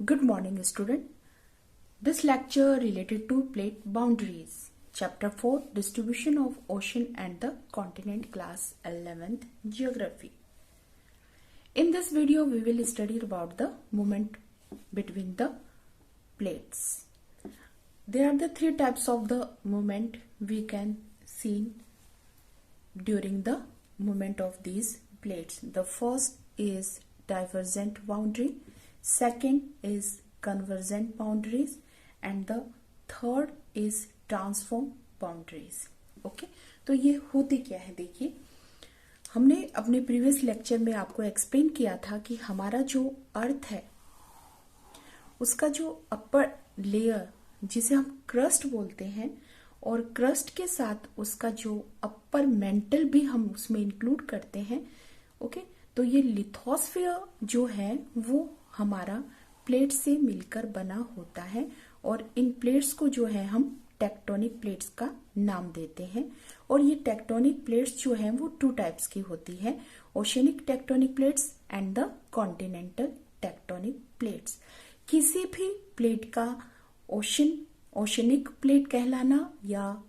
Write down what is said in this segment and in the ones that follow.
Good morning, student. This lecture related to plate boundaries. Chapter 4, Distribution of Ocean and the Continent, Class 11th Geography. In this video, we will study about the movement between the plates. There are the three types of the movement we can see during the movement of these plates. The first is divergent boundary, second is convergent boundaries, and the third is transform boundaries. Okay, तो ये होती क्या है, देखिए हमने अपने previous lecture में आपको एक्सप्लेन किया था कि हमारा जो अर्थ है उसका जो अपर लेयर जिसे हम क्रस्ट बोलते हैं और क्रस्ट के साथ उसका जो अपर मेंटल भी हम उसमें इंक्लूड करते हैं. ओके, तो ये लिथोस्फीयर जो है वो हमारा प्लेट से मिलकर बना होता है और इन प्लेट्स को जो है हम टेक्टोनिक प्लेट्स का नाम देते हैं. और ये टेक्टोनिक प्लेट्स जो है वो टू टाइप्स की होती है, oceanic tectonic plates and the continental tectonic plates. किसी भी प्लेट का ओशनिक प्लेट कहलाना या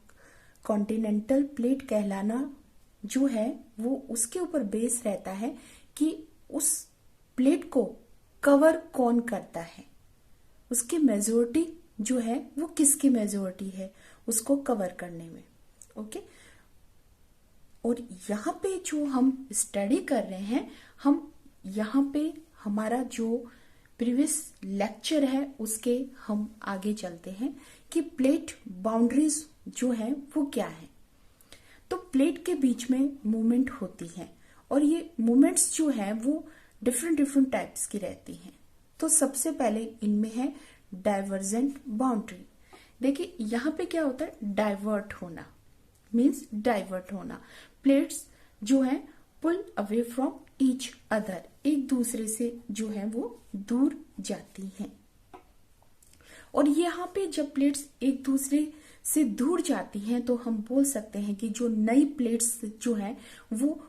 कॉन्टिनेंटल प्लेट कहलाना जो है वो उसके ऊपर बेस रहता है कि उस प्लेट को कवर कौन करता है, उसकी मेजोरिटी जो है वो किसकी मेजोरिटी है उसको कवर करने में. ओके, और यहाँ पे जो हम स्टडी कर रहे हैं, हम यहाँ पे हमारा जो प्रीवियस लेक्चर है उसके हम आगे चलते हैं कि प्लेट बाउंड्रीज जो है वो क्या है. तो प्लेट के बीच में मूवमेंट होती है और ये मूवमेंट्स जो है वो डिफरेंट टाइप्स की रहती हैं. तो सबसे पहले इनमें है डाइवर्जेंट बाउंड्री. देखिए यहाँ पे क्या होता है, डाइवर्ट होना मीन्स डाइवर्ट होना. प्लेट्स जो है pull away from each other, एक दूसरे से जो है वो दूर जाती हैं. और यहाँ पे जब प्लेट्स एक दूसरे से दूर जाती हैं तो हम बोल सकते हैं कि जो नई प्लेट्स जो है वो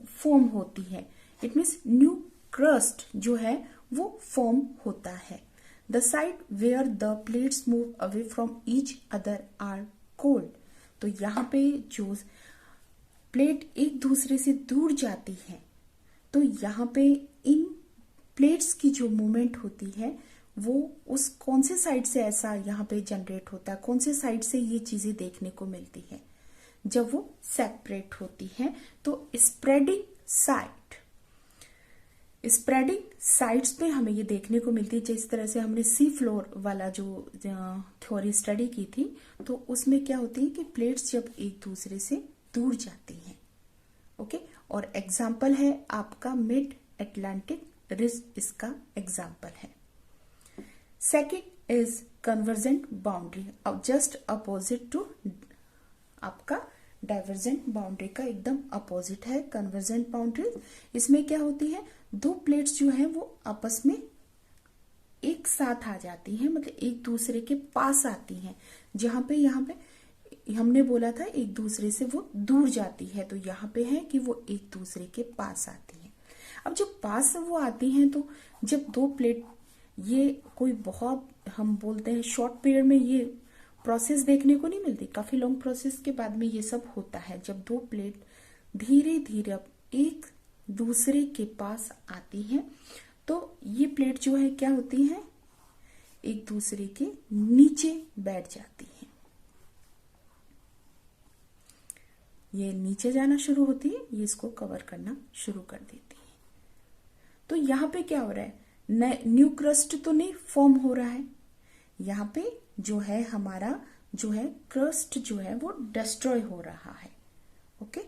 फॉर्म होती है. इट मीन्स न्यू क्रस्ट जो है वो फॉर्म होता है. The side where the plates move away from each other are cold. तो यहाँ पे जो प्लेट एक दूसरे से दूर जाती है तो यहाँ पे इन प्लेट्स की जो मूवमेंट होती है वो उस कौन से साइड से ऐसा यहाँ पे जनरेट होता है, कौन से साइड से ये चीजें देखने को मिलती है जब वो सेपरेट होती है. तो स्प्रेडिंग साइड्स पे हमें ये देखने को मिलती है. जिस तरह से हमने सी फ्लोर वाला जो थ्योरी स्टडी की थी तो उसमें क्या होती है कि प्लेट्स जब एक दूसरे से दूर जाती हैं. ओके, और एग्जाम्पल है आपका मिड अटलांटिक रिज, इसका एग्जाम्पल है. Second is convergent boundary, just opposite to आपका डाइवर्जेंट बाउंड्री का एकदम अपोजिट है कन्वर्जेंट बाउंड्री. इसमें क्या होती है, दो प्लेट्स जो है वो आपस में एक साथ आ जाती हैं, मतलब एक दूसरे के पास आती हैं. जहां पे यहाँ पे हमने बोला था एक दूसरे से वो दूर जाती है, तो यहाँ पे है कि वो एक दूसरे के पास आती हैं. अब जब पास वो आती हैं तो जब दो प्लेट, ये कोई बहुत हम बोलते हैं शॉर्ट पीरियड में ये प्रोसेस देखने को नहीं मिलती, काफी लॉन्ग प्रोसेस के बाद में ये सब होता है. जब दो प्लेट धीरे धीरे अब एक दूसरे के पास आती हैं तो ये प्लेट जो है क्या होती है, एक दूसरे के नीचे बैठ जाती हैं. ये नीचे जाना शुरू होती है, ये इसको कवर करना शुरू कर देती है. तो यहाँ पे क्या हो रहा है, न्यू क्रस्ट तो नहीं फॉर्म हो रहा है, यहाँ पे जो है हमारा जो है क्रस्ट जो है वो डिस्ट्रॉय हो रहा है. ओके,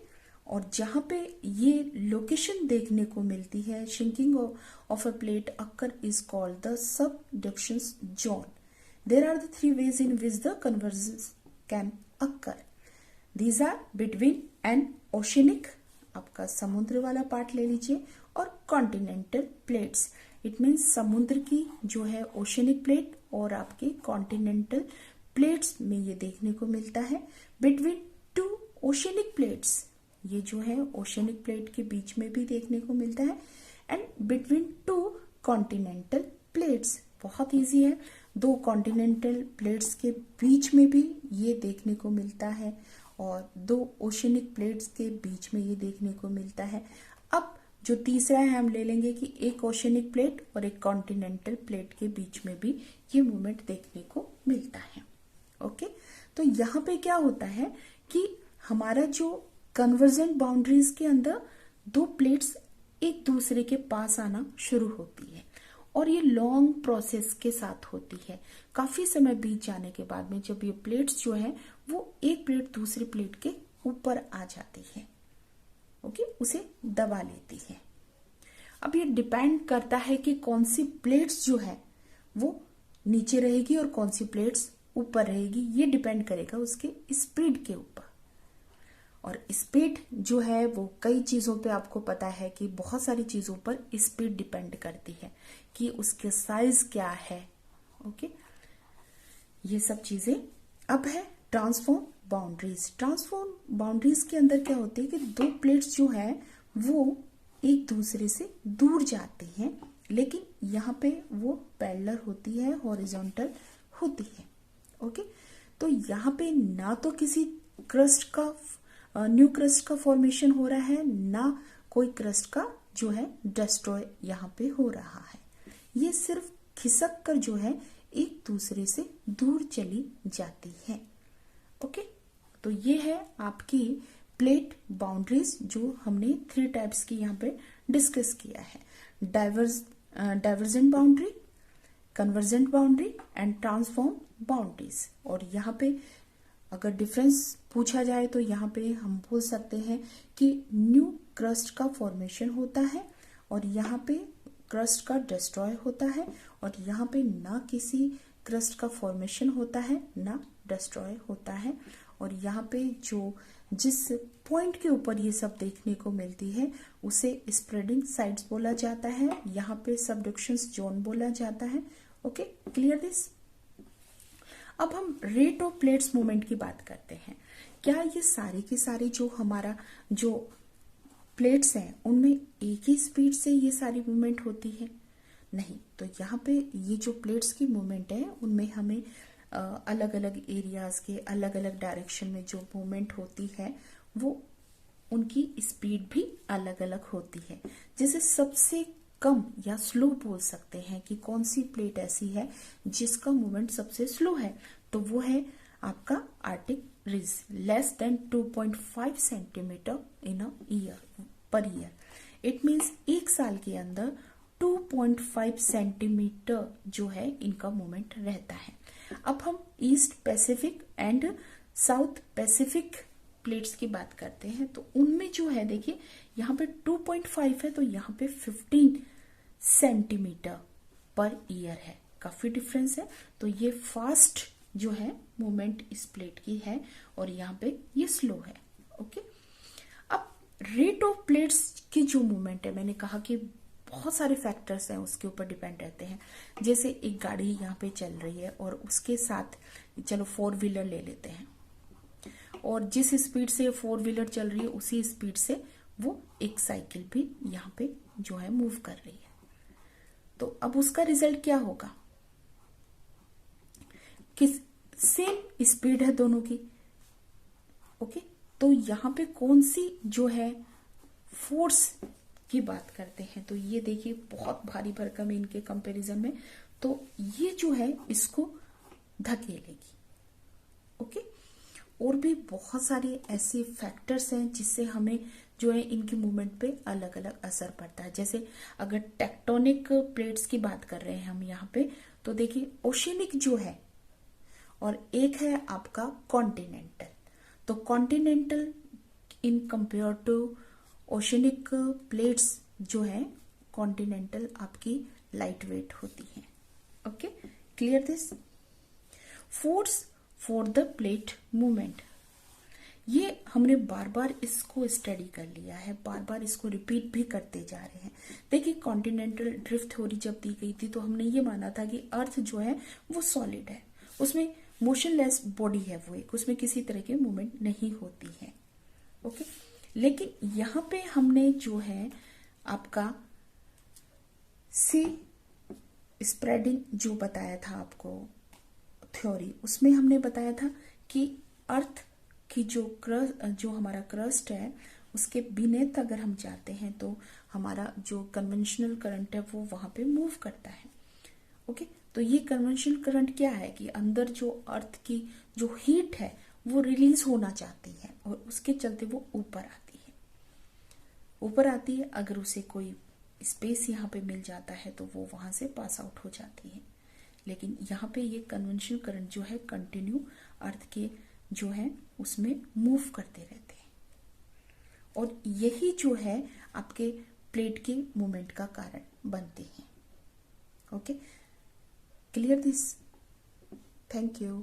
और जहां पे ये लोकेशन देखने को मिलती है, shrinking of a plate occur is called the subduction zone. There are the three ways in which the convergence can occur. These are between an oceanic, आपका समुद्र वाला पार्ट ले लीजिए, और कॉन्टिनेंटल प्लेट्स. इट मीन्स समुद्र की जो है ओशनिक प्लेट और आपके कॉन्टिनेंटल प्लेट्स में ये देखने को मिलता है. बिटवीन टू ओशनिक प्लेट्स, ये जो है ओशनिक प्लेट के बीच में भी देखने को मिलता है. And between two continental plates, बहुत इजी है। दो कॉन्टिनेंटल प्लेट्स के बीच में भी ये देखने को मिलता है और दो ओशनिक प्लेट्स के बीच में ये देखने को मिलता है। अब जो तीसरा है हम ले लेंगे कि एक ओशनिक प्लेट और एक कॉन्टिनेंटल प्लेट के बीच में भी ये मूवमेंट देखने को मिलता है। ओके, तो यहाँ पे क्या होता है कि हमारा जो कन्वर्जेंट बाउंड्रीज के अंदर दो प्लेट्स एक दूसरे के पास आना शुरू होती है और ये लॉन्ग प्रोसेस के साथ होती है। काफी समय बीत जाने के बाद में जब ये प्लेट्स जो है वो एक प्लेट दूसरी प्लेट के ऊपर आ जाती है, ओके, उसे दबा लेती है। अब ये डिपेंड करता है कि कौन सी प्लेट्स जो है वो नीचे रहेगी और कौन सी प्लेट्स ऊपर रहेगी। ये डिपेंड करेगा उसके स्पीड के ऊपर। और स्पीड जो है वो कई चीजों पे आपको पता है कि बहुत सारी चीजों पर स्पीड डिपेंड करती है कि उसके साइज क्या है। ओके, ये सब चीजें। अब है ट्रांसफॉर्म बाउंड्रीज। ट्रांसफॉर्म बाउंड्रीज के अंदर क्या होती है कि दो प्लेट्स जो है वो एक दूसरे से दूर जाती हैं, लेकिन यहाँ पे वो पैरेलल होती है, हॉरिजॉन्टल होती है। ओके, तो यहाँ पे ना तो किसी क्रस्ट का न्यू क्रस्ट का फॉर्मेशन हो रहा है, ना कोई क्रस्ट का जो है डिस्ट्रॉय यहाँ पे हो रहा है। ये सिर्फ खिसक कर जो है एक दूसरे से दूर चली जाती है। ओके, तो ये है आपकी प्लेट बाउंड्रीज जो हमने 3 टाइप्स की यहाँ पे डिस्कस किया है। Divergent boundary, convergent boundary and transform boundaries. और यहाँ पे अगर डिफरेंस पूछा जाए तो यहाँ पे हम बोल सकते हैं कि न्यू क्रस्ट का फॉर्मेशन होता है और यहाँ पे क्रस्ट का डिस्ट्रॉय होता है, और यहाँ पे ना किसी क्रस्ट का फॉर्मेशन होता है ना डिस्ट्रॉय होता है। और यहाँ पे जो जिस पॉइंट के ऊपर ये सब देखने को मिलती है उसे स्प्रेडिंग साइड्स बोला जाता है, यहाँ पे सबडक्शंस जोन बोला जाता है। Okay, clear this. अब हम रेट ऑफ प्लेट्स मूवमेंट की बात करते हैं। क्या ये सारी की सारी जो हमारा जो प्लेट्स हैं उनमें एक ही स्पीड से ये सारी मूवमेंट होती है? नहीं। तो यहाँ पे ये जो प्लेट्स की मूवमेंट है उनमें हमें अलग अलग एरियाज के अलग अलग डायरेक्शन में जो मूवमेंट होती है वो उनकी स्पीड भी अलग अलग होती है। जैसे सबसे कम या स्लो बोल सकते हैं कि कौन सी प्लेट ऐसी है जिसका मूवमेंट सबसे स्लो है, तो वो है आपका Arctic ridge, less than 2.5 centimetre in a year per year. It means एक साल के अंदर 2.5 सेंटीमीटर जो है इनका मूवमेंट रहता है। अब हम east Pacific and south Pacific plates की बात करते हैं तो उनमें जो है देखिए यहाँ पे 2.5 है तो यहाँ पे 15 सेंटीमीटर पर ईयर है। काफी डिफरेंस है। तो ये फास्ट जो है मूवमेंट इस प्लेट की है और यहाँ पे ये स्लो है। ओके, अब रेट ऑफ प्लेट्स की जो मूवमेंट है, मैंने कहा कि बहुत सारे फैक्टर्स हैं उसके ऊपर डिपेंड रहते हैं। जैसे एक गाड़ी यहाँ पे चल रही है और उसके साथ चलो 4 व्हीलर ले लेते हैं, और जिस स्पीड से 4 व्हीलर चल रही है उसी स्पीड से वो एक साइकिल भी यहाँ पे जो है मूव कर रही है। तो अब उसका रिजल्ट क्या होगा? किस सेम स्पीड है दोनों की। ओके, तो यहाँ पे कौन सी जो है फोर्स की बात करते हैं तो ये देखिए बहुत भारी भरकम है इनके कंपैरिजन में, तो ये जो है इसको धकेलेगी। ओके, और भी बहुत सारे ऐसे फैक्टर्स हैं जिससे हमें जो है इनकी मूवमेंट पे अलग अलग असर पड़ता है। जैसे अगर टेक्टोनिक प्लेट्स की बात कर रहे हैं हम यहाँ पे, तो देखिए ओशिनिक जो है और एक है आपका कॉन्टिनेंटल। तो continental in compare to oceanic plates जो है कॉन्टिनेंटल आपकी लाइट वेट होती है। Okay, clear this. Force for the plate movement, ये हमने बार बार इसको स्टडी कर लिया है, बार बार इसको रिपीट भी करते जा रहे हैं। देखिए कॉन्टिनेंटल ड्रिफ्ट थ्योरी जब दी गई थी तो हमने ये माना था कि अर्थ जो है वो सॉलिड है, उसमें मोशनलेस बॉडी है वो एक, उसमें किसी तरह की मूवमेंट नहीं होती है। ओके, लेकिन यहाँ पे हमने जो है आपका सी स्प्रेडिंग जो बताया था आपको थ्योरी, उसमें हमने बताया था कि अर्थ की जो हमारा क्रस्ट है उसके बीनेथ अगर हम जाते हैं तो हमारा जो कन्वेंशनल करंट है वो वहां पे मूव करता है। ओके, तो ये कन्वेंशनल करंट क्या है कि अंदर जो अर्थ की जो हीट है वो रिलीज होना चाहती है और उसके चलते वो ऊपर आती है। अगर उसे कोई स्पेस यहाँ पे मिल जाता है तो वो वहां से पास आउट हो जाती है। लेकिन यहाँ पे ये कन्वेंशनल करंट जो है कंटिन्यू अर्थ के जो है उसमें मूव करते रहते हैं और यही जो है आपके प्लेट के मूवमेंट का कारण बनते हैं। Okay, clear this? Thank you.